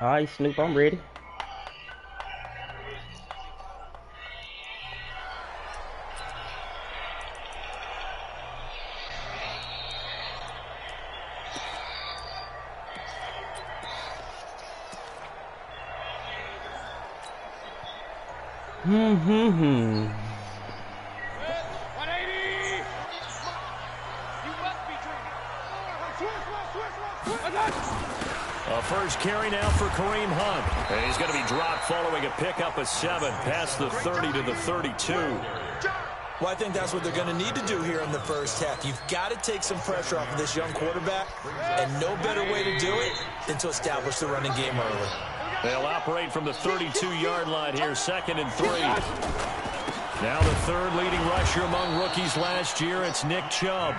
All right, Snoop, I'm ready. First carry now for Kareem Hunt. And he's going to be dropped following a pickup of 7 past the 30 to the 32. Well, I think that's what they're going to need to do here in the first half. You've got to take some pressure off of this young quarterback, and no better way to do it than to establish the running game early. They'll operate from the 32-yard line here, 2nd and 3. Now the third leading rusher among rookies last year, it's Nick Chubb.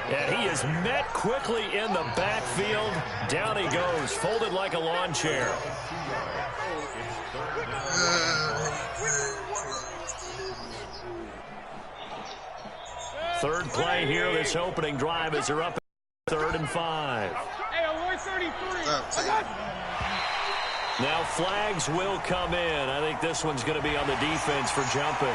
And he is met quickly in the backfield. Down he goes, folded like a lawn chair. Third play here, this opening drive as they're up at 3rd and 5. Now flags will come in. I think this one's going to be on the defense for jumping.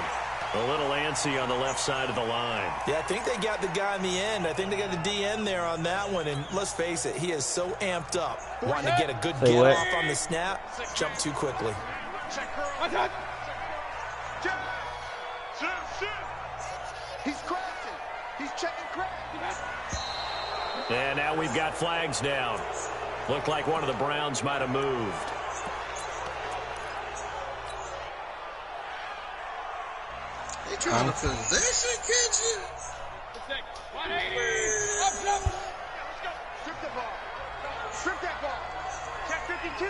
A little antsy on the left side of the line. Yeah, I think they got the guy in the end. I think they got the DN there on that one. And let's face it, he is so amped up. Wanting to get a good get-off on the snap. Jump too quickly. He's crashing. He's checking crack. And now we've got flags down. Looked like one of the Browns might have moved. They trying to possession catch you? 180. Up. Strip the ball. Strip that ball. Check 52.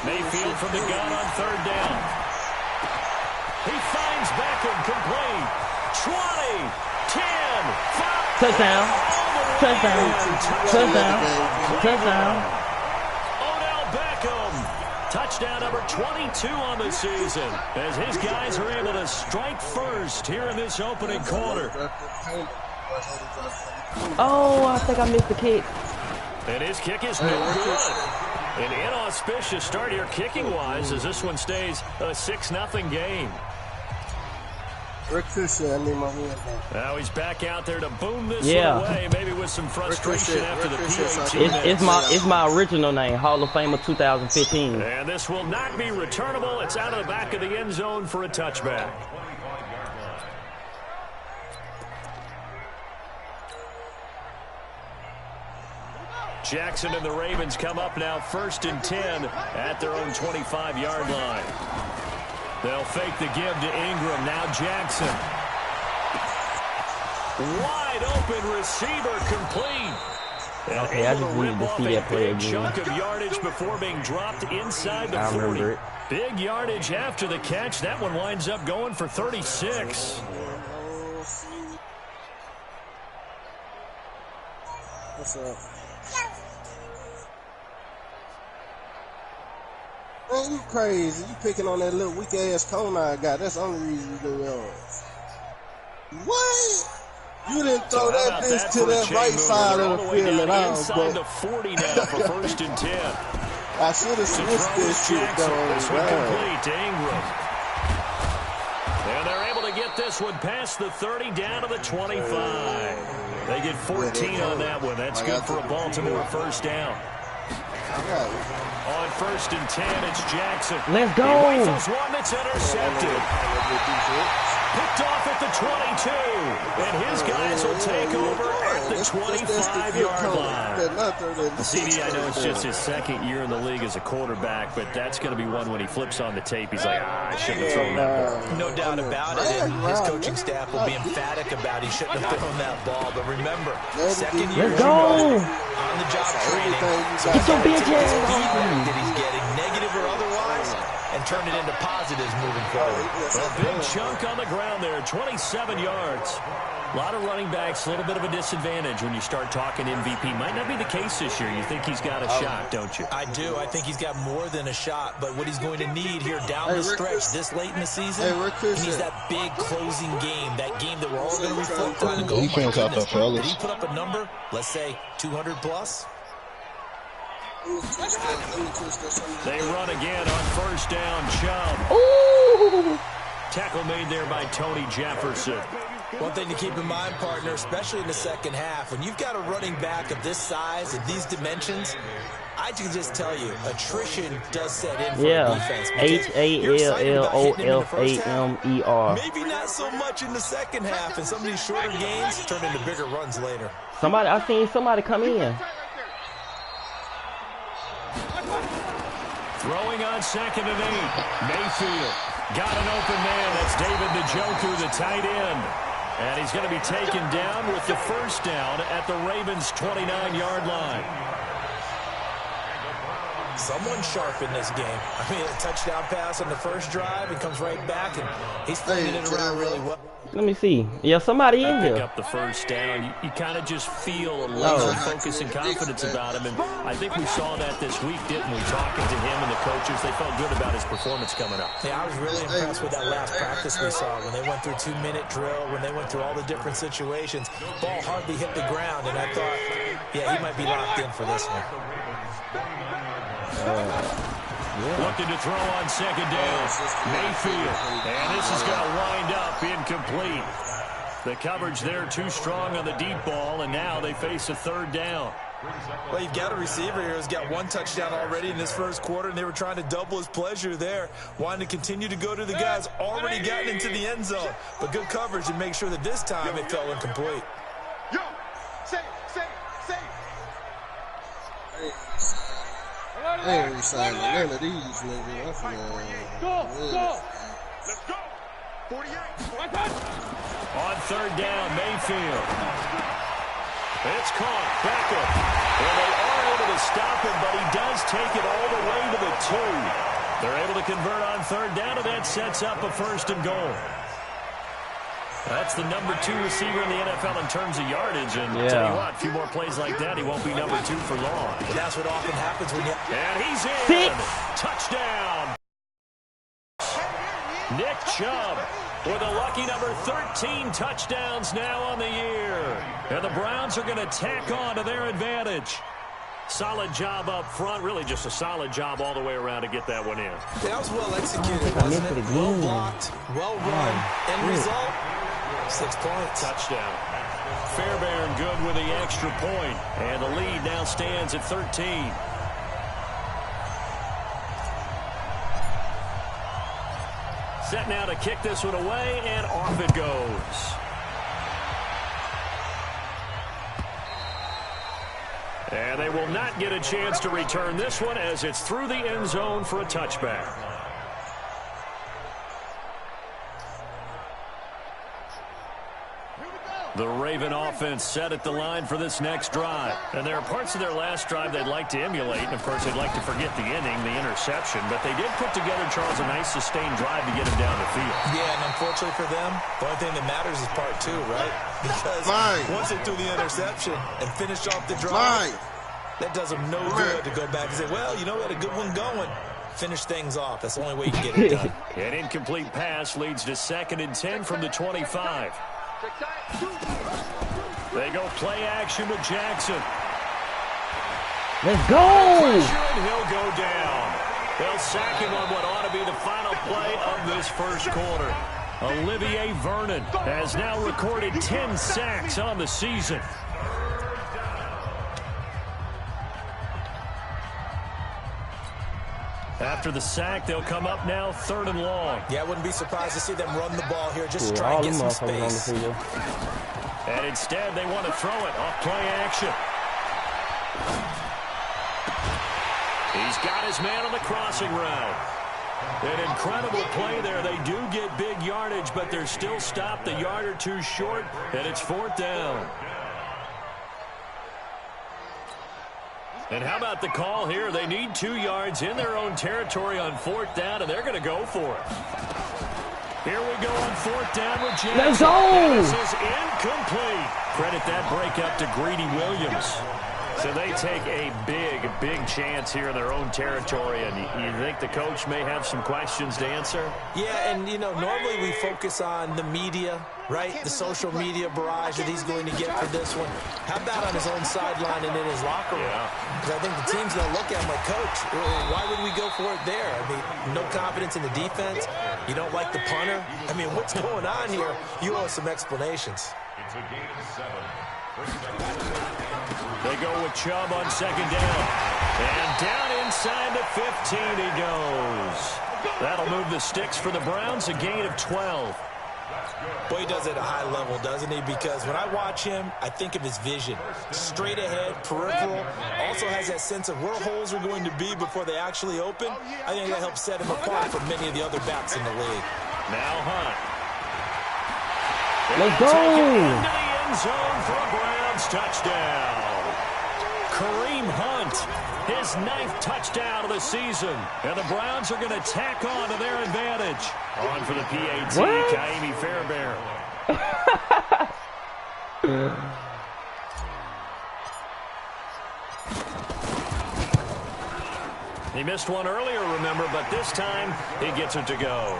Mayfield from the gun on 3rd down. He finds Beckham complete. 20, 10, 5. Touchdown. Odell Beckham. Touchdown number 22 on the season as his guys are able to strike first here in this opening quarter. Oh, I think I missed the kick. And his kick is no good. An inauspicious start here kicking-wise as this one stays a 6-0 game. Now he's back out there to boom this one away, maybe with some frustration after the PAT. It's my original name, hallofamer2015's. And this will not be returnable. It's out of the back of the end zone for a touchback. Jackson and the Ravens come up now 1st and 10 at their own 25-yard line. They'll fake the give to Ingram. Now Jackson. Wide open receiver complete. Okay, I just needed to see that play again. Chunk of yardage before being dropped inside the 40. Big yardage after the catch. That one winds up going for 36. What's up? Man, you crazy. You picking on that little weak-ass cone I got. That's the only reason you do that. What? You didn't throw that bitch to that right side of the field at all, inside the 40 now for 1st and 10. I should have switched this shit, though. This one complete to Ingram. And they're able to get this one past the 30 down to the 25. They get 14 on that one. That's good for a Baltimore 1st down. On 1st and 10, it's Jackson. Let's go. He rifles one that's intercepted. Picked off at the 22. And his guys will take over at the 25-yard line. CD, I know it's just his 2nd year in the league as a quarterback, but that's going to be one when he flips on the tape. He's like, I shouldn't have thrown that ball. No doubt about it. And his coaching staff will be emphatic about he shouldn't have thrown that ball. But remember, 2nd year, on-the-job training. So he's got to take this feedback that he's getting, negative or otherwise, and turn it into positives moving forward. A big chunk on the ground there, 27 yards. A lot of running backs, a little bit of a disadvantage when you start talking MVP. Might not be the case this year. You think he's got a shot, don't you? I do. I think he's got more than a shot. But what he's going to need here down the stretch this late in the season, he needs that big closing game, that game that we're all going to reflect on and go, defense out there, fellas. Did he put up a number, let's say 200 plus? They run again on first down, Chubb. Ooh! Tackle made there by Tony Jefferson. One thing to keep in mind, partner, especially in the second half, when you've got a running back of this size and these dimensions, I can just tell you, attrition does set in for the defense. HALLOFAMER. Maybe not so much in the second half, and some of these shorter gains turn into bigger runs later. I seen somebody come in. Throwing on 2nd and 8. Mayfield got an open man. That's David Njoku, the tight end. And he's going to be taken down with the first down at the Ravens' 29-yard line. Someone sharp in this game. I mean, a touchdown pass on the first drive and comes right back, and he's flinging it around really well. Let me see. Yeah, somebody in Pick here. up the first down. You kind of just feel a laser focus and confidence about him. And I think we saw that this week, didn't we? Talking to him and the coaches, they felt good about his performance coming up. Yeah, I was really impressed with that last practice we saw when they went through 2-minute drill, when they went through all the different situations. Ball hardly hit the ground, and I thought, yeah, he might be locked in for this one. Looking to throw on 2nd down. Mayfield. And this is going to wind up incomplete. The coverage there too strong on the deep ball, and now they face a 3rd down. Well, you've got a receiver here who's got 1 touchdown already in this first quarter, and they were trying to double his pleasure there, wanting to continue to go to the guys already gotten into the end zone. But good coverage and make sure that this time it fell incomplete. Yo, say. They ain't resigning none of these niggas. Go. Let's go. 48. On 3rd down, Mayfield. It's caught. Beckham. And they are able to stop him, but he does take it all the way to the 2. They're able to convert on 3rd down, and that sets up a 1st and goal. That's the number 2 receiver in the NFL in terms of yardage. And tell you what, a few more plays like that, he won't be number 2 for long. But that's what often happens when you... And he's in. 6. Touchdown. Nick Chubb with a lucky number 13 touchdowns now on the year. And the Browns are going to tack on to their advantage. Solid job up front. Really just a solid job all the way around to get that one in. That was well executed, wasn't it? Well blocked, well run. End result, 6 points. Touchdown. Fairbairn good with the extra point. And the lead now stands at 13. Set now to kick this one away, and off it goes. And they will not get a chance to return this one as it's through the end zone for a touchback. The Raven offense set at the line for this next drive. And there are parts of their last drive they'd like to emulate. And, of course, they'd like to forget the inning, the interception. But they did put together, Charles, a nice sustained drive to get him down the field. Yeah, and unfortunately for them, the only thing that matters is part 2, right? Because once they threw the interception and finished off the drive, that does them no good to go back and say, well, you know, we had a good one going. Finish things off. That's the only way you can get it done. An incomplete pass leads to 2nd and 10 from the 25. They go play action with Jackson. Let's go! And he'll go down. They'll sack him on what ought to be the final play of this first quarter. Olivier Vernon has now recorded 10 sacks on the season. After the sack, they'll come up now 3rd and long. Yeah, I wouldn't be surprised to see them run the ball here just to try and get some space. And instead, they want to throw it off play action. He's got his man on the crossing route. An incredible play there. They do get big yardage, but they're still stopped a yard or 2 short, and it's 4th down. And how about the call here? They need 2 yards in their own territory on 4th down, and they're going to go for it. Here we go on 4th down with Jackson. Let's go! This is incomplete. Credit that break up to Greedy Williams. So they take a big chance here in their own territory, and you think the coach may have some questions to answer? Yeah, and, normally we focus on the media, right? The social media barrage that he's going to get for this one. How about on his own sideline and in his locker room? Because I think the team's going to look at him like, Coach, why would we go for it there? I mean, no confidence in the defense. You don't like the punter. I mean, what's going on here? You owe us some explanations. It's a game of 7. They go with Chubb on second down. And down inside the 15 he goes. That'll move the sticks for the Browns, a gain of 12. Boy, he does it at a high level, doesn't he? Because when I watch him, I think of his vision. Straight ahead, peripheral. Also has that sense of where holes are going to be before they actually open. I think that helps set him apart from many of the other backs in the league. Now Hunt. Let's go! Into the end zone for a Browns touchdown. Kareem Hunt, his 9th touchdown of the season. And the Browns are going to tack on to their advantage. On for the PAT, Kaimi Fairbairn. He missed one earlier, remember, but this time he gets it to go.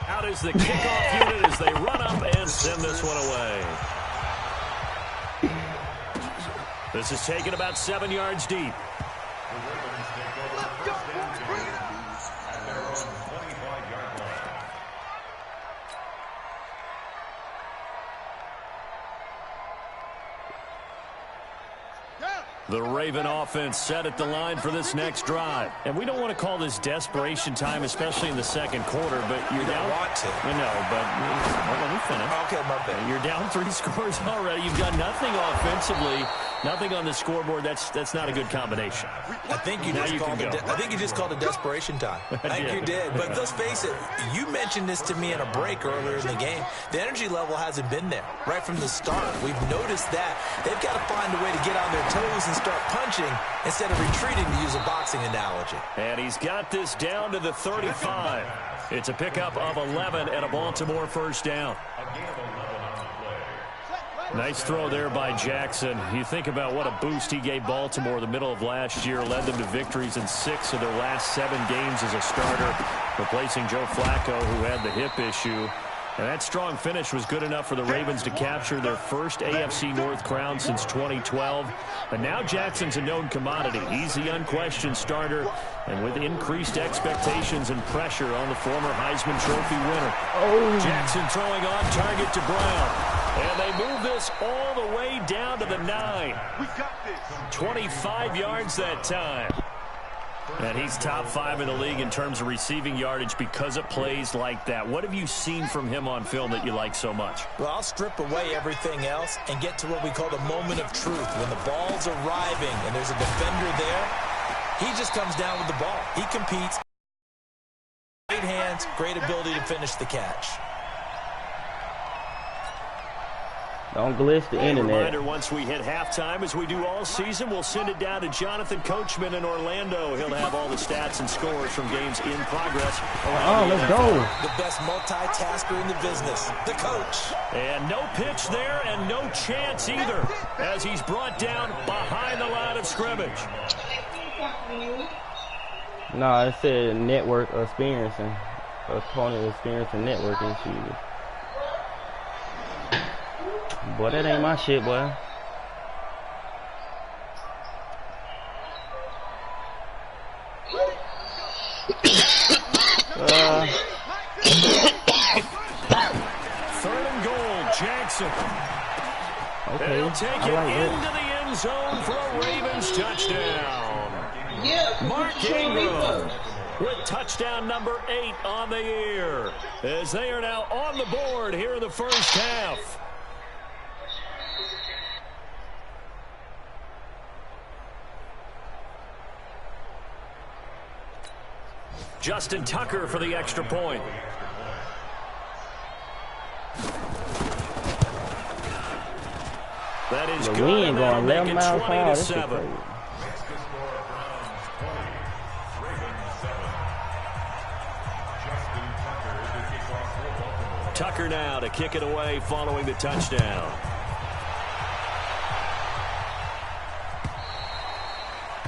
Out is the kickoff unit as they run up and send this one away. This is taken about 7 yards deep. The Raven offense set at the line for this next drive. And we don't want to call this desperation time, especially in the second quarter, but you're down. Want to. I know, but let me finish. Okay, my bad. You're down 3 scores already. You've done nothing offensively, nothing on the scoreboard. That's not a good combination. I think you just called a desperation time. I think you did. But let's face it, you mentioned this to me in a break earlier in the game. The energy level hasn't been there right from the start. We've noticed that. They've got to find a way to get on their toes and start punching instead of retreating, to use a boxing analogy. And he's got this down to the 35. It's a pickup of 11 and a Baltimore first down. Nice throw there by Jackson. You think about what a boost he gave Baltimore the middle of last year, led them to victories in 6 of their last 7 games as a starter, replacing Joe Flacco, who had the hip issue. And that strong finish was good enough for the Ravens to capture their first AFC North crown since 2012. And now Jackson's a known commodity. He's the unquestioned starter, and with increased expectations and pressure on the former Heisman Trophy winner. Jackson throwing on target to Brown. And they move this all the way down to the 9. 25 yards that time. And he's top 5 in the league in terms of receiving yardage because of plays like that. What have you seen from him on film that you like so much? Well, I'll strip away everything else and get to what we call the moment of truth. When the ball's arriving and there's a defender there, he just comes down with the ball. He competes. Great hands, great ability to finish the catch. Don't glitch the internet. Reminder, once we hit halftime, as we do all season, we'll send it down to Jonathan Coachman in Orlando. He'll have all the stats and scores from games in progress. Oh, let's go. The best multitasker in the business, the coach. And no pitch there and no chance either as he's brought down behind the line of scrimmage. No, it said network experiencing. Opponent experiencing network issues. Boy, that ain't my shit, boy. Third and goal, Jackson. Okay, He'll take it into the end zone for a Ravens touchdown. Mark Ingram with touchdown number 8 on the year, as they are now on the board here in the first half. Justin Tucker for the extra point. That is good. We ain't going 11 miles per hour. 20-7. Tucker now to kick it away following the touchdown.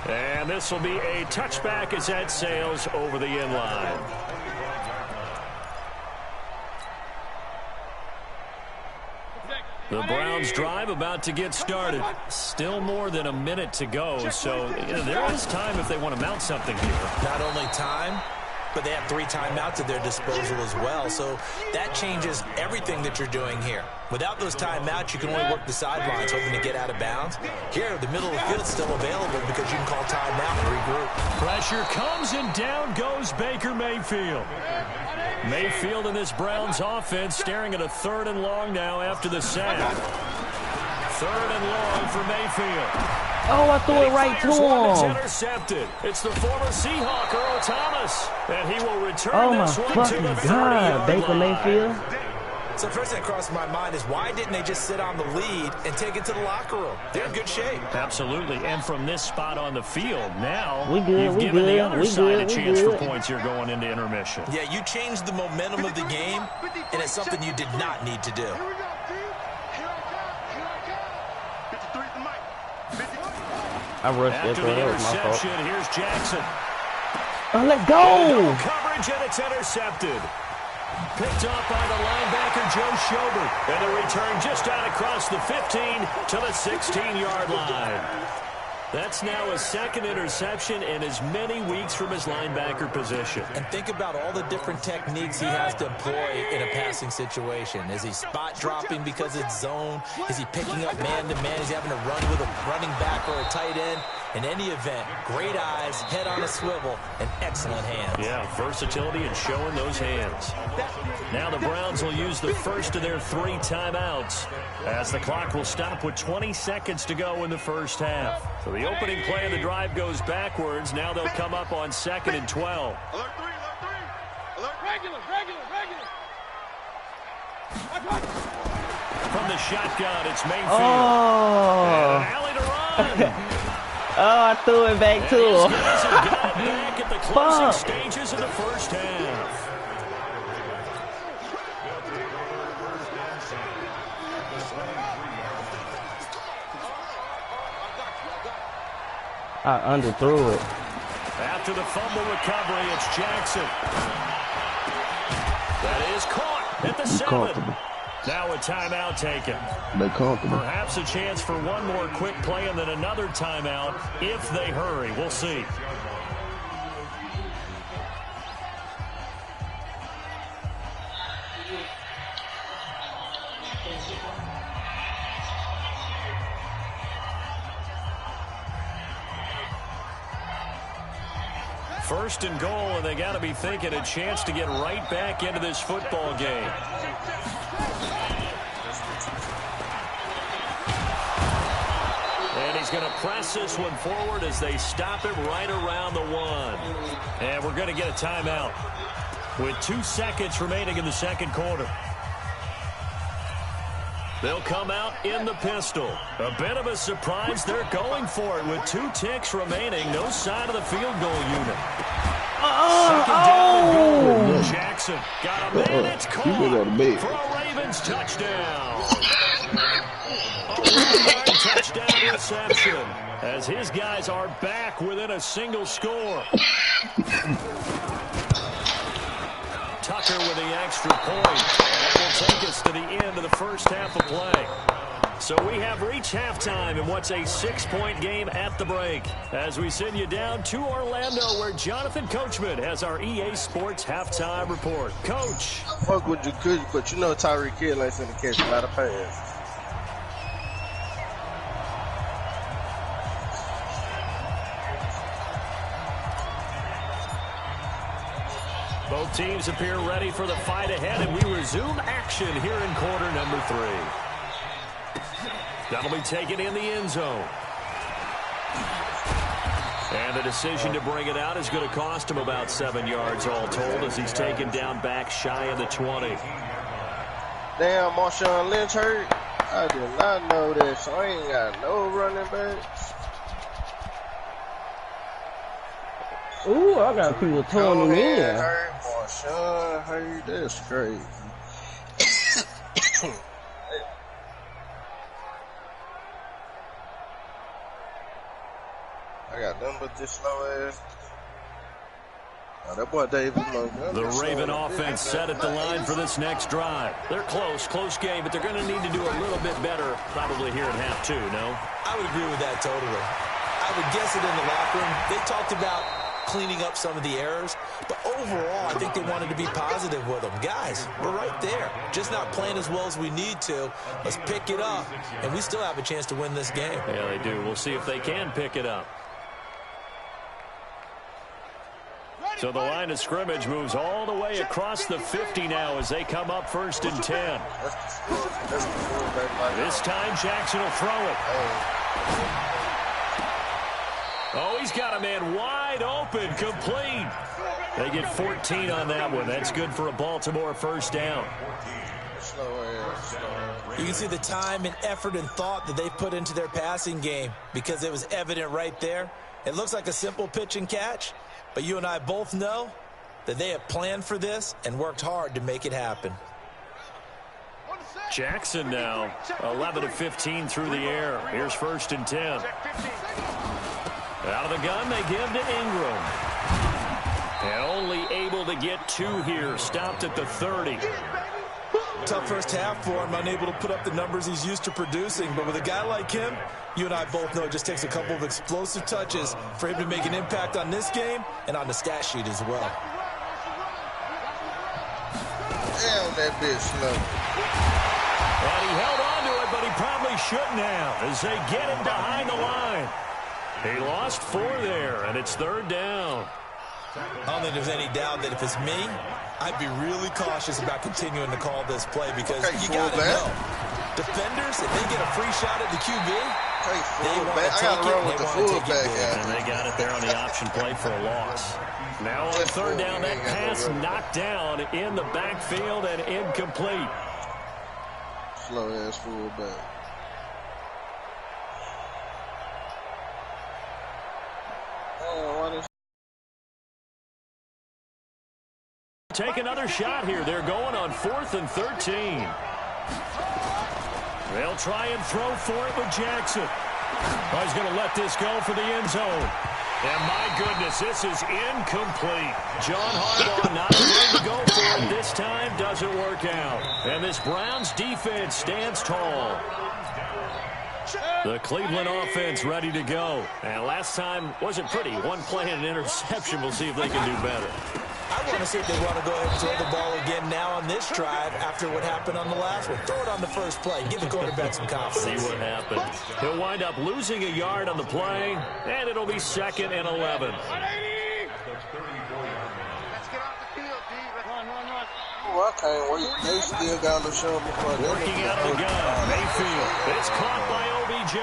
And this will be a touchback as that sails over the end line. The Browns drive about to get started. Still more than a minute to go, so there is time if they want to mount something here. Not only time, but they have 3 timeouts at their disposal as well, so that changes everything that you're doing here. Without those timeouts, you can only work the sidelines hoping to get out of bounds. Here, the middle of the field is still available because you can call timeout and regroup. Pressure comes, and down goes Baker Mayfield. Mayfield in this Browns offense staring at a 3rd and long now after the sack. 3rd and long for Mayfield. Oh, I threw it right to him. It's intercepted. It's the former Seahawk, Earl Thomas, and he will return this one to the 30-yard line. Baker Mayfield. So first thing that crossed my mind is why didn't they just sit on the lead and take it to the locker room? They're in good shape. Absolutely, and from this spot on the field, now you've given the other side a chance for points here going into intermission. Yeah, you changed the momentum of the game, and it's something you did not need to do. I rushed After that the throw. That was my fault. interception, here's Jackson. Oh, let's go! No coverage, and it's intercepted. Picked up by the linebacker, Joe Schobert. And the return just out across the 15 to the 16-yard line. That's now his 2nd interception in as many weeks from his linebacker position. And think about all the different techniques he has to employ in a passing situation. Is he spot dropping because it's zone? Is he picking up man-to-man? Is he having to run with a running back or a tight end? In any event, great eyes, head on a swivel, and excellent hands. Yeah, versatility and showing those hands. Now the Browns will use the first of their 3 timeouts as the clock will stop with 20 seconds to go in the first half. So the opening play of the drive goes backwards. Now they'll come up on 2nd and 12. Alert 3, alert 3. Alert regular. From the shotgun, it's Mayfield. Oh. And an alley to run. Oh, I threw it back to These him. guys have got it back at the closing stages of the first half. I underthrew it. After the fumble recovery, it's Jackson. That is caught at the 7. Now a timeout taken. They're comfortable. Perhaps a chance for one more quick play and then another timeout if they hurry. We'll see. First and goal, and they got to be thinking a chance to get right back into this football game. And he's going to press this one forward as they stop it right around the 1. And we're going to get a timeout with 2 seconds remaining in the second quarter. They'll come out in the pistol. A bit of a surprise. They're going for it with 2 ticks remaining. No sign of the field goal unit. Second down and goal. Jackson got a man. It's caught for a Ravens touchdown. A touchdown reception as his guys are back within a single score. Tucker with the extra point. That will take us to the end of the first half of play. So we have reached halftime in what's a 6-point game at the break. As we send you down to Orlando, where Jonathan Coachman has our EA Sports halftime report. Coach. Fuck with you, could, but you know Tyreek Hill ain't finna catch a lot of passes. Both teams appear ready for the fight ahead, and we resume action here in quarter number 3. That'll be taken in the end zone. And the decision to bring it out is going to cost him about 7 yards all told as he's taken down back shy of the 20. Damn, Marshawn Lynch hurt. I did not know that, so I ain't got no running backs. Ooh, I got people tuning in. Hurt, Marshawn hurt. That's crazy. but this slow ass. Oh, that boy David. The Raven offense set at the line for this next drive. They're close game, but they're going to need to do a little bit better probably here at half two, no? I would agree with that totally. I would guess it in the locker room. They talked about cleaning up some of the errors, but overall, I think they wanted to be positive with them. Guys, we're right there. Just not playing as well as we need to. Let's pick it up, and we still have a chance to win this game. Yeah, they do. We'll see if they can pick it up. So the line of scrimmage moves all the way across the 50 now as they come up 1st and 10. This time Jackson will throw it. Oh, he's got a man wide open, complete. They get 14 on that one. That's good for a Baltimore 1st down. You can see the time and effort and thought that they put into their passing game because it was evident right there. It looks like a simple pitch and catch, but you and I both know that they have planned for this and worked hard to make it happen. Jackson now, 11 of 15 through the air. Here's 1st and 10. Out of the gun, they give to Ingram. And only able to get 2 here. Stopped at the 30. Tough first half for him, unable to put up the numbers he's used to producing. But with a guy like him, you and I both know it just takes a couple of explosive touches for him to make an impact on this game and on the stat sheet as well. Damn, that bitch slow. And he held on to it, but he probably shouldn't have as they get him behind the line. He lost 4 there, and it's 3rd down. I don't think there's any doubt that if it's me, I'd be really cautious about continuing to call this play because you got to know. Defenders, if they get a free shot at the QB, they want to take it, they want to take it big. And they got it there on the option play for a loss. Now on 3rd down, that pass knocked down in the backfield and incomplete. Slow-ass fullback. Take another shot here. They're going on 4th and 13. They'll try and throw for it with Jackson. Oh, he's going to let this go for the end zone. And my goodness, this is incomplete. John Harbaugh not going to go for it this time. Doesn't work out. And this Browns defense stands tall. The Cleveland offense ready to go. And last time wasn't pretty. One play and an interception. We'll see if they can do better. I want to see if they want to go ahead and throw the ball again now on this drive after what happened on the last one. Throw it on the first play. Give the quarterback some confidence. See what happens. He'll wind up losing a yard on the play, and it'll be 2nd and 11. Let's get off the field, D. Run. Oh, I can't wait. They still got to show me for Working out of the gun. Mayfield. It's caught by OBJ.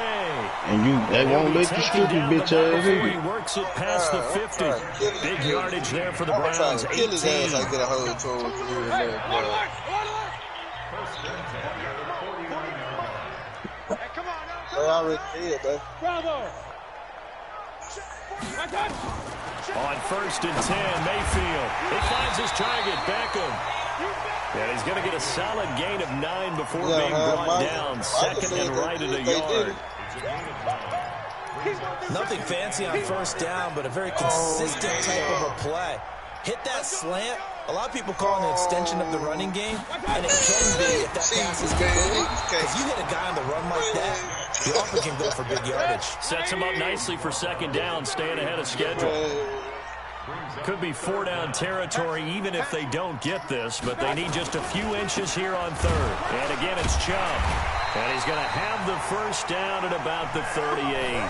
And they won't let you stupid bitch ass in. He works it past the 50. Big yardage there for the Browns. 18. I get a hold to him. They already did, man. On 1st and 10, Mayfield. He finds his target, Beckham. And he's going to get a solid gain of 9 before being brought down. 2nd and right at a yard. Nothing fancy on 1st down, but a very consistent type of a play. Hit that slant. A lot of people call it an extension of the running game, and it can be if that pass is good. If you hit a guy on the run like that, he often can go for big yardage. Sets him up nicely for 2nd down, staying ahead of schedule. Could be 4-down territory even if they don't get this, but they need just a few inches here on 3rd. And again, it's Chubb. And he's going to have the 1st down at about the 38.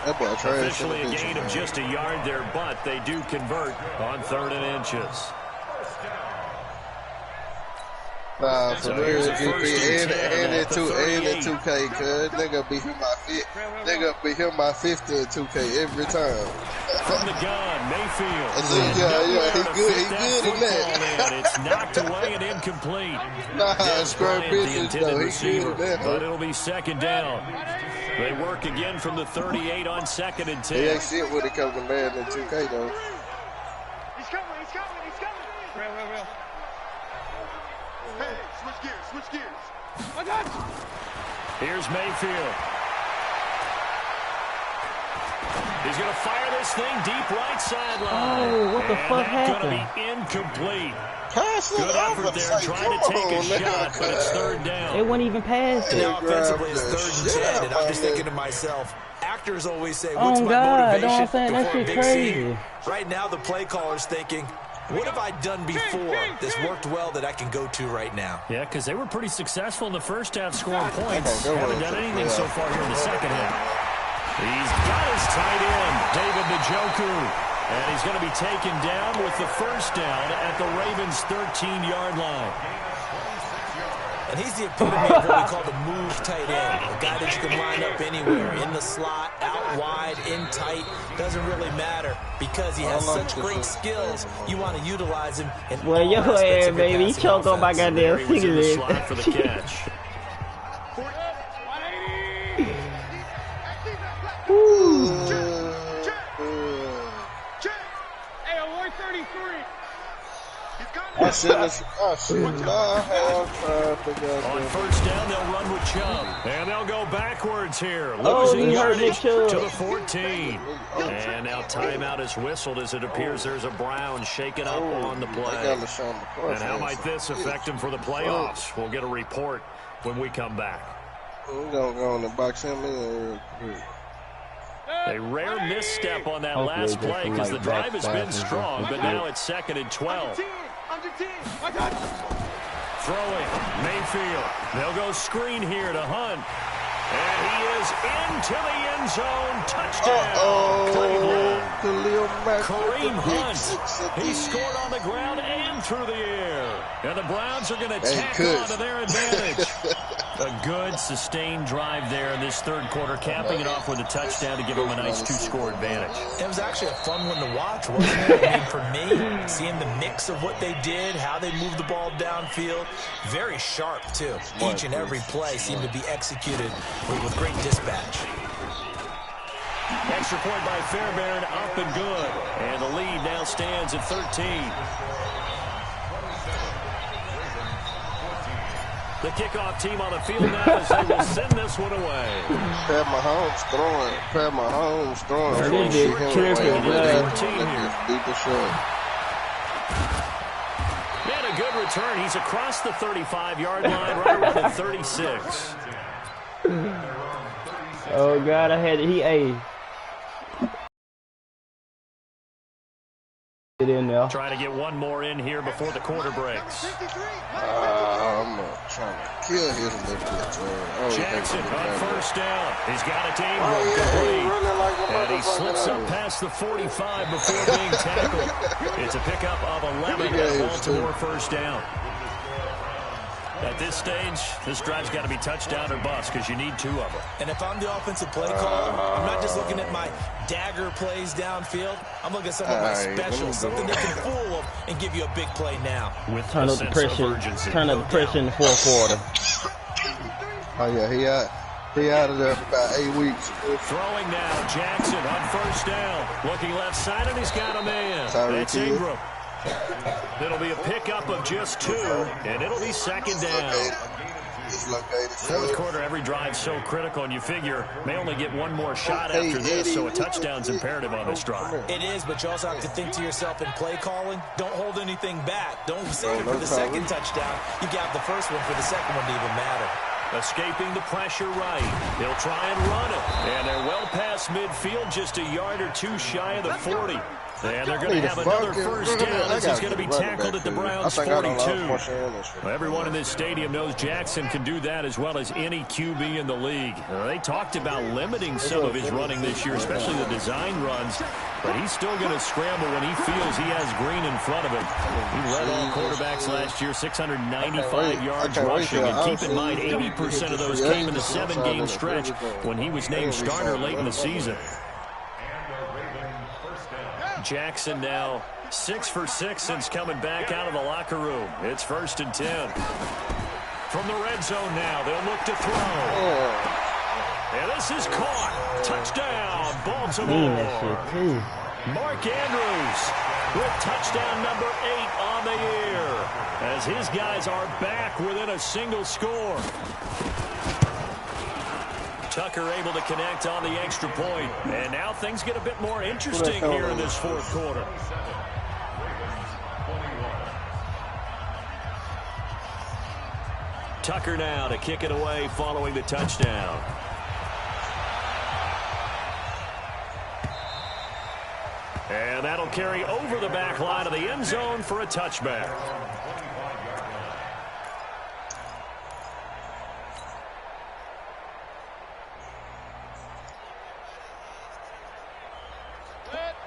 Officially a gain of just a yard there, but they do convert on 3rd and inches. Nah, for real, GP, and it 2K, cuz nigga be him my 50 in 2K every time. From the gun, Mayfield. Yeah, he good in that. It's knocked away and incomplete. Nah, scrub business though, he good in that. But it'll be 2nd down. They work again from the 38 on 2nd and 10. He ain't shit when it comes to man in 2K though. He's coming. Real. Hey, switch gears. Here's Mayfield. He's going to fire this thing deep right sideline. Oh, what the fuck happened? Going to be incomplete. Pass it Good over. effort there, trying to take a shot, but it's third down. It wasn't even past it. Now offensively it's 3rd and 10, and I'm just thinking to myself, actors always say, what's my motivation before a big scene? Right now the play caller's thinking, what have I done before that's worked well that I can go to right now? Yeah, because they were pretty successful in the first half scoring points. Haven't done anything so far here in the second half. He's got his tight end, David Njoku. And he's going to be taken down with the first down at the Ravens' 13-yard line. And he's the epitome of what we call the move tight end. A guy that you can line up anywhere, in the slot, out wide, in tight. Doesn't really matter because he has such great skills. You want to utilize him. Well, yo, ass, baby. He choked on my goddamn cigarette. Slot for the catch. I shouldn't have. On first down, they'll run with Chubb. And they'll go backwards here. Oh, Losing he hurt yardage Chubb. to the 14. And now timeout is whistled as it appears there's a Brown shaken up on the play. And how might this affect him for the playoffs? We'll get a report when we come back. We're going to go in and box him in real quick. A rare misstep on that last play because the drive has been strong, but now it's 2nd and 12. Throwing, Mayfield. They'll go screen here to Hunt. And he is into the end zone. Touchdown, Cleveland. Kareem Hunt. He scored on the ground and through the air. And the Browns are going to tack on to their advantage. A good, sustained drive there in this third quarter, capping it off with a touchdown to give them a nice 2-score advantage. It was actually a fun one to watch, wasn't it? I mean, for me, seeing the mix of what they did, how they moved the ball downfield, very sharp, too. Each and every play seemed to be executed with great dispatch. Extra point by Fairbairn, up and good. And the lead now stands at 13. The kickoff team on the field now as they will send this one away. Pat Mahomes throwing. Pat Mahomes throwing. And a good return. He's across the 35-yard line, right around the 36. Oh, God, I had it. Get in there. Trying to get one more in here before the quarter breaks. I'm trying to kill his little bit. Jackson on first down. He's got it to Ingram, complete. And he slips up past the 45 before being tackled. It's a pickup of 11 at Baltimore first down. At this stage, this drive's got to be touchdown or bust because you need 2 of them. And if I'm the offensive play caller, I'm not just looking at my dagger plays downfield. I'm looking at some of my specials, something that can fool them and give you a big play now. With turn up the pressure. Turn up the pressure in the fourth quarter. Oh yeah, he out of there for about 8 weeks. Throwing now, Jackson on first down, looking left side, and he's got a man. That's Ingram. It'll be a pickup of just 2, and it'll be second down. Fourth quarter, every drive so critical, and you figure may only get one more shot after this, so a touchdown's imperative on this drive. It is, but you also have to think to yourself in play calling, don't hold anything back. Don't save it for the second touchdown. You got the first one for the second one to even matter. Escaping the pressure right. He'll try and run it. And they're well past midfield, just a yard or 2 shy of the 40. And they're going to have another first down as he's going to be tackled at the Browns' 42. Well, everyone in this stadium knows Jackson can do that as well as any QB in the league. They talked about limiting some of his running this year, especially the design runs. But he's still going to scramble when he feels he has green in front of him. He led all quarterbacks last year, 695 yards rushing. And keep in mind, 80% of those came in the 7-game stretch when he was named starter late in the season. Jackson now 6 for 6 since coming back out of the locker room. It's 1st and 10. From the red zone now, they'll look to throw. And this is caught. Touchdown, Baltimore. Mark Andrews with touchdown number 8 on the year as his guys are back within a single score. Tucker able to connect on the extra point. And now things get a bit more interesting here in this fourth quarter. Tucker now to kick it away following the touchdown. And that'll carry over the back line of the end zone for a touchback.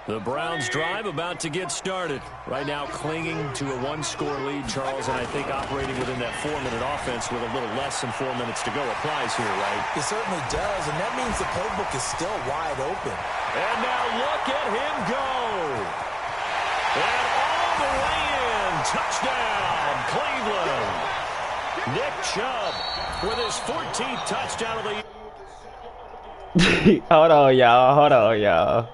The Browns drive about to get started. Right now clinging to a one-score lead, Charles, and I think operating within that 4-minute offense with a little less than 4 minutes to go applies here, right? It certainly does, and that means the playbook is still wide open. And now look at him go. And all the way in. Touchdown, Cleveland. Nick Chubb with his 14th touchdown of the year. Hold on, y'all.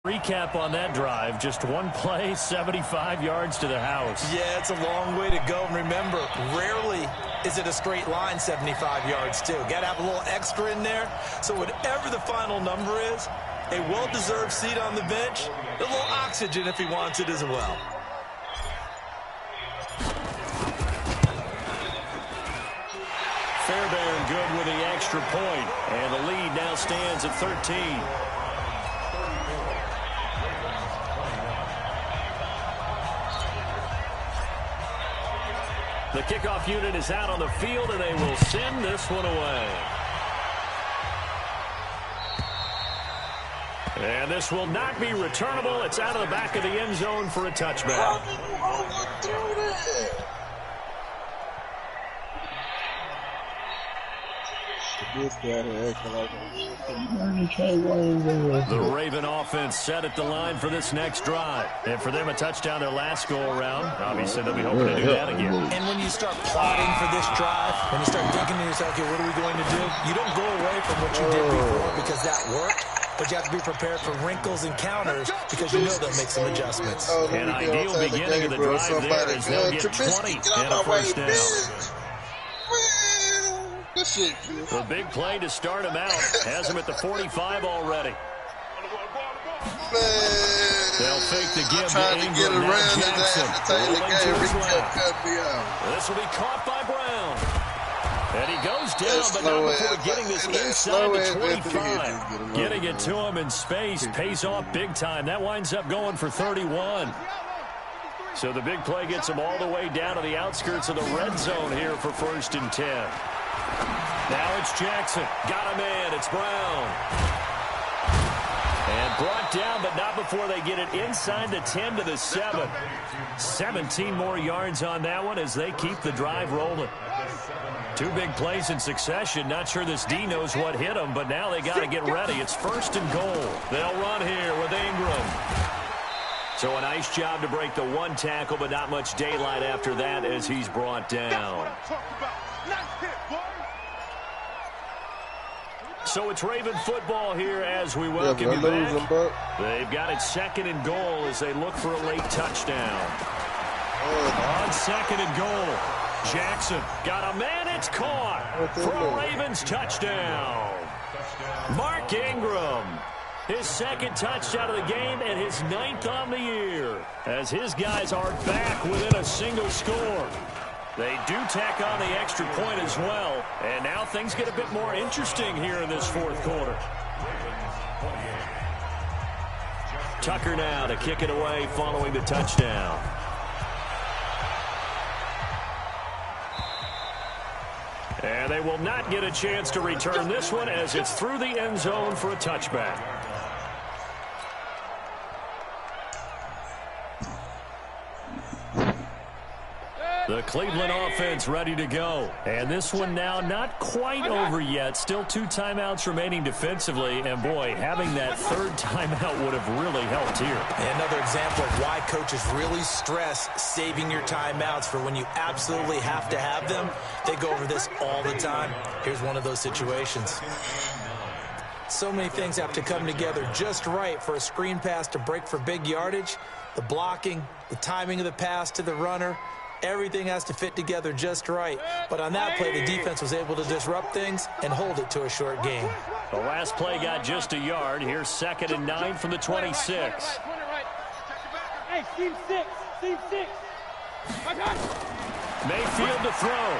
Recap on that drive, just one play, 75 yards to the house. Yeah, it's a long way to go. And remember, rarely is it a straight line 75 yards, too. Got to have a little extra in there. So whatever the final number is, a well-deserved seat on the bench, a little oxygen if he wants it as well. Fairbairn good with the extra point, and the lead now stands at 13. The kickoff unit is out on the field, and they will send this one away. And this will not be returnable. It's out of the back of the end zone for a touchback. The Raven offense set at the line for this next drive. And for them, a touchdown their last go-around. Obviously, they'll be hoping to do that again. And when you start plotting for this drive, when you start thinking to yourself, okay, what are we going to do? You don't go away from what you did before because that worked. But you have to be prepared for wrinkles and counters because you know they'll make some adjustments. An ideal beginning of the drive there is they'll get 20 and a first down. The big play to start him out has him at the 45 already. They'll fake the give to Ingram. Now Jackson rolling to his left. This will be caught by Brown. And he goes down, but not before getting this inside the 25. Getting it to him in space pays off big time. That winds up going for 31. So the big play gets him all the way down to the outskirts of the red zone here for 1st and 10. Now it's Jackson. Got a man. It's Brown. And brought down, but not before they get it inside the 10 to the 7. 17 more yards on that one as they keep the drive rolling. 2 big plays in succession. Not sure this D knows what hit them, but now they got to get ready. It's 1st and goal. They'll run here with Ingram. So a nice job to break the one tackle, but not much daylight after that as he's brought down. So it's Raven football here as we welcome you back. They've got it 2nd and goal as they look for a late touchdown. On 2nd and goal, Jackson got a man. It's caught for a Ravens touchdown. Mark Ingram, his 2nd touchdown of the game and his 9th on the year as his guys are back within a single score. They do tack on the extra point as well, and now things get a bit more interesting here in this 4th quarter. Tucker now to kick it away following the touchdown. And they will not get a chance to return this one as it's through the end zone for a touchback. The Cleveland offense ready to go. And this one now not quite over yet. Still 2 timeouts remaining defensively. And, boy, having that 3rd timeout would have really helped here. Another example of why coaches really stress saving your timeouts for when you absolutely have to have them. They go over this all the time. Here's one of those situations. So many things have to come together just right for a screen pass to break for big yardage. The blocking, the timing of the pass to the runner, Everything has to fit together just right. But on that play, the defense was able to disrupt things and hold it to a short game. The last play got just a yard. Here's 2nd and 9 from the 26. Hey, team 6. Team 6. Mayfield to throw.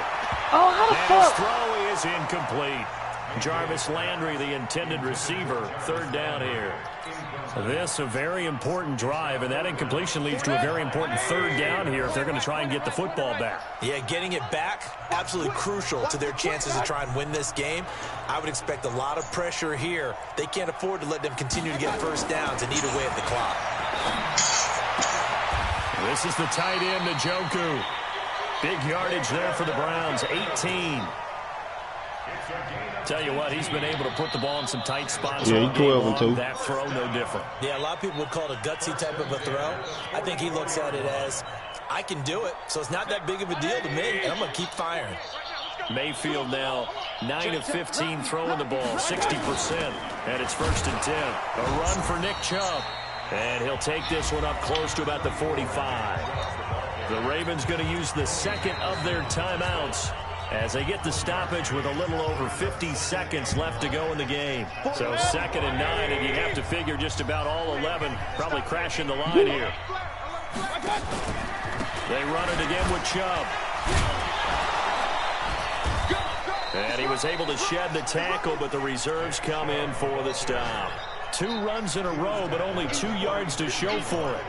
Oh, how the And fuck? his throw is incomplete. Jarvis Landry, the intended receiver, 3rd down here. This a very important drive, and that incompletion leads to a very important 3rd down here if they're going to try and get the football back. Yeah, getting it back, absolutely crucial to their chances to try and win this game. I would expect a lot of pressure here. They can't afford to let them continue to get first downs and eat away at the clock. This is the tight end, Njoku. Big yardage there for the Browns, 18. Tell you what, he's been able to put the ball in some tight spots. Yeah, he's 12 and 2. That throw, no different. Yeah, a lot of people would call it a gutsy type of a throw. I think he looks at it as, I can do it, so it's not that big of a deal to me, and I'm going to keep firing. Mayfield now 9 of 15 throwing the ball, 60%, and it's 1st and 10. A run for Nick Chubb, and he'll take this one up close to about the 45. The Ravens going to use the 2nd of their timeouts as they get the stoppage with a little over 50 seconds left to go in the game. So 2nd and 9, and you have to figure just about all 11 probably crashing the line here. They run it again with Chubb. And he was able to shed the tackle, but the reserves come in for the stop. 2 runs in a row, but only 2 yards to show for it.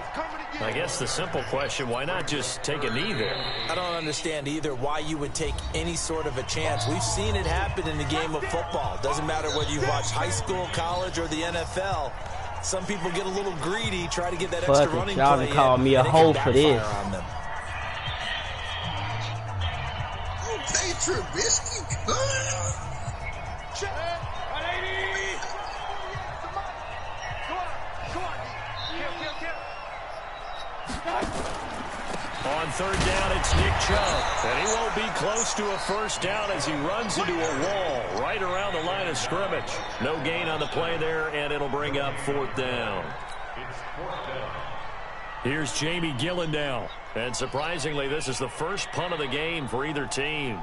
I guess the simple question, why not just take a knee there? I don't understand either why you would take any sort of a chance. We've seen it happen in the game of football. Doesn't matter whether you watch high school, college, or the NFL. Some people get a little greedy, try to get that extra running play. Y'all call me a hoe for this. Hey, Trubisky, On 3rd down, it's Nick Chubb. And he won't be close to a first down as he runs into a wall right around the line of scrimmage. No gain on the play there, and it'll bring up 4th down. Here's Jamie Gillen. And surprisingly, this is the first punt of the game for either team.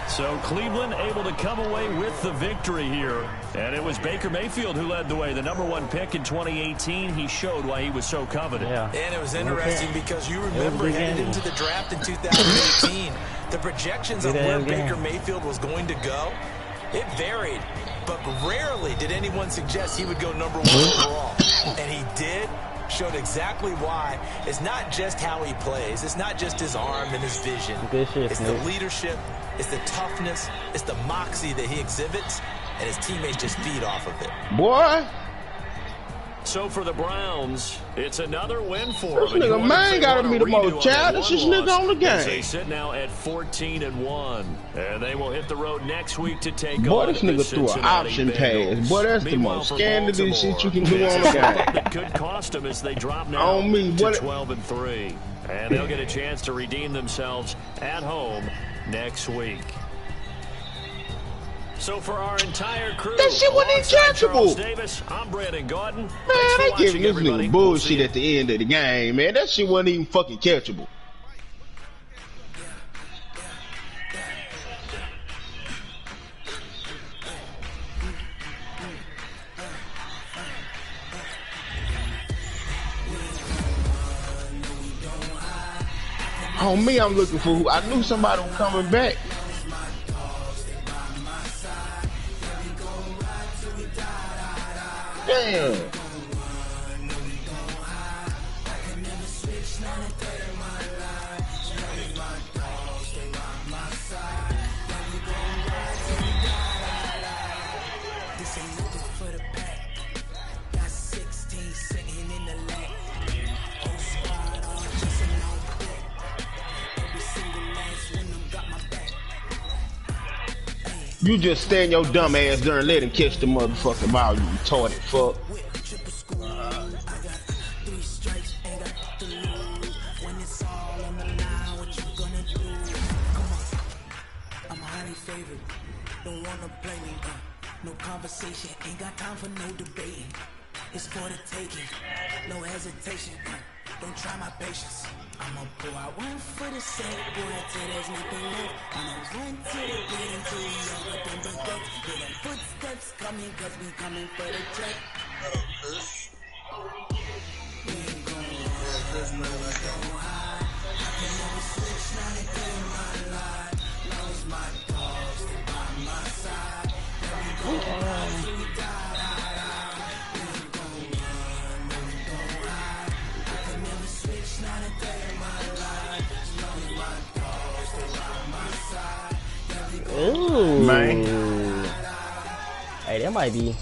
So Cleveland able to come away with the victory here. And it was Baker Mayfield who led the way. The #1 pick in 2018. He showed why he was so coveted. Yeah. And it was interesting because you remember headed into the draft in 2018, the projections of where Baker Mayfield was going to go, it varied. But rarely did anyone suggest he would go #1 overall. And he did. Showed exactly why. It's not just how he plays. It's not just his arm and his vision. It's the leadership. It's the toughness. It's the moxie that he exhibits. And his teammates just feed off of it. boy. So for the Browns, it's another win for This them. nigga man gotta be the most childish nigga on the game. They sit now at 14-1, and they will hit the road next week to take Boy, on this the nigga threw an Cincinnati option Bengals. pass. Boy, that's the Meanwhile, most for scandalous shit you can do Baltimore, on the game. that could cost them as they drop now On me, to what- 12-3, and they'll get a chance to redeem themselves at home next week. So for our entire crew, That shit wasn't alongside catchable. Charles Davis, I'm Brandon Gordon. Man, Thanks for they watching, giving this everybody. nigga We'll see bullshit you. at the end of the game, man. That shit wasn't even fucking catchable. On me, I'm looking for who. I knew somebody was coming back. Damn. You just stand your dumb ass there and let him catch the motherfucking ball, you retarded fuck. favorite. Don't wanna play me, no conversation, ain't got time for no debating. It's for the taking, no hesitation. Don't try my patience. I'ma pull out one for the sake, boy, till there's nothing left. I'ma run to the gate until we all but them baguettes. Hear them footsteps coming, cause we coming for the check. We ain't gon' hide. I can never switch, not again in my life. Long as my dogs stay by my side. Then we gon' ride till we die. We ain't gon' run, no, we gon' hide. I can never switch, not a day in my life. As long as my dogs stay by my side. Then we gon' Man. Hey, that might be.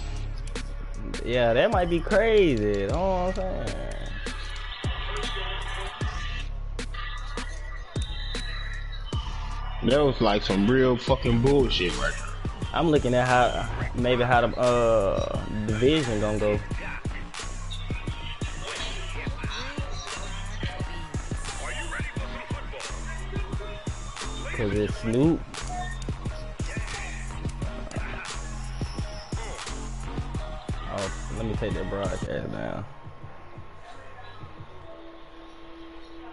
Yeah, that might be crazy. You know what I'm saying? That was like some real fucking bullshit right there. I'm looking at how the division gonna go. Cause it's Snoop. Oh, let me take that broadcast down.